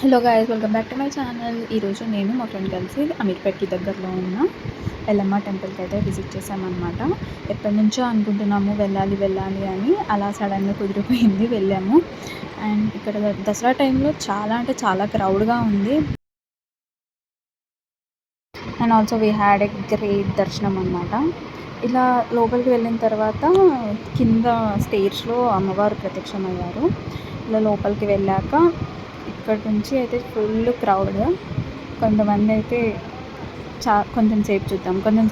Hello guys, welcome back to my channel. ఈరోజు నేను మా ఫ్రెండ్ కలిసి అమీర్పేట్కి దగ్గరలో ఉన్న ఎల్లమ్మ టెంపుల్కి అయితే విజిట్ చేసామన్నమాట. ఎప్పటి నుంచో అనుకుంటున్నాము వెళ్ళాలి అని, అలా సడన్గా కుదిరిపోయింది, వెళ్ళాము. అండ్ ఇక్కడ దసరా టైంలో చాలా అంటే చాలా క్రౌడ్గా ఉంది. And also we had a great దర్శనం అన్నమాట. ఇలా లోపలికి వెళ్ళిన తర్వాత కింద స్టేజ్లో అమ్మవారు ప్రత్యక్షమయ్యారు. ఇలా లోపలికి వెళ్ళాక ఇక్కడ నుంచి అయితే ఫుల్ క్రౌడ్. కొంతమంది అయితే కొంచెం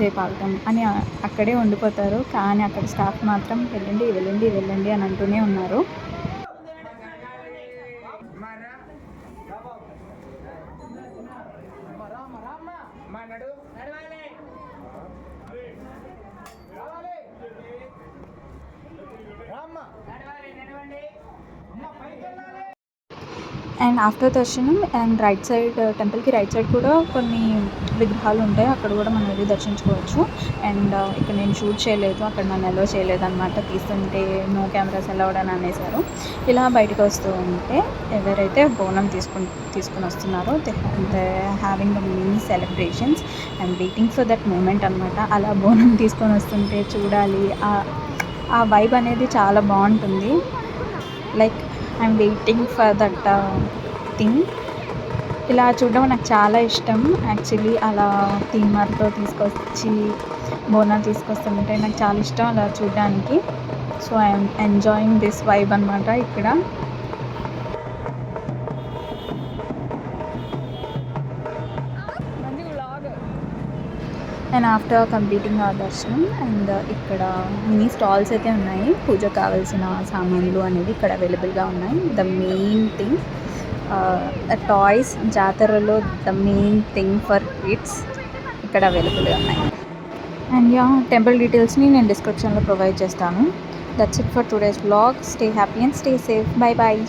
సేపు ఆగుతాం అని అక్కడే ఉండిపోతారు. కానీ అక్కడ స్టాఫ్ మాత్రం వెళ్ళండి అని అంటూనే ఉన్నారు. అండ్ ఆఫ్టర్ దర్శనం అండ్ రైట్ సైడ్ టెంపుల్కి రైట్ సైడ్ కూడా కొన్ని విగ్రహాలు ఉంటాయి, అక్కడ కూడా మనం వెళ్ళి దర్శించుకోవచ్చు. అండ్ ఇక్కడ నేను షూట్ చేయలేదు, అక్కడ నన్ను అలో చేయలేదు అనమాట. తీస్తుంటే నో కెమెరాస్ అలౌడ్ అని అనేసారు. ఇలా బయటకు వస్తూ ఉంటే ఎవరైతే బోనం తీసుకుని వస్తున్నారో they having the mini celebrations and waiting for that moment అనమాట. అలా బోనం తీసుకొని వస్తుంటే చూడాలి, ఆ వైబ్ అనేది చాలా బాగుంటుంది. Like I'm waiting for that thing. ఇలా చూడడం నాకు చాలా ఇష్టం యాక్చువల్లీ. అలా తీన్మార్తో తీసుకొచ్చి బోనాలు తీసుకొస్తుంటే నాకు చాలా ఇష్టం అలా చూడడానికి. So I'm enjoying this vibe అనమాట ఇక్కడ. అండ్ ఆఫ్టర్ కంప్లీటింగ్ ఆ దర్శనం అండ్ ఇక్కడ మినీ స్టాల్స్ అయితే ఉన్నాయి. పూజకు కావాల్సిన సామాన్లు అనేవి ఇక్కడ అవైలబుల్గా ఉన్నాయి. ద మెయిన్ థింగ్ టాయ్స్, జాతరలో the main thing for kids ఇక్కడ అవైలబుల్గా ఉన్నాయి. అండ్ టెంపుల్ డీటెయిల్స్ని నేను డిస్క్రిప్షన్లో ప్రొవైడ్ చేస్తాను. That's it for today's vlog. Stay happy and stay safe. Bye bye.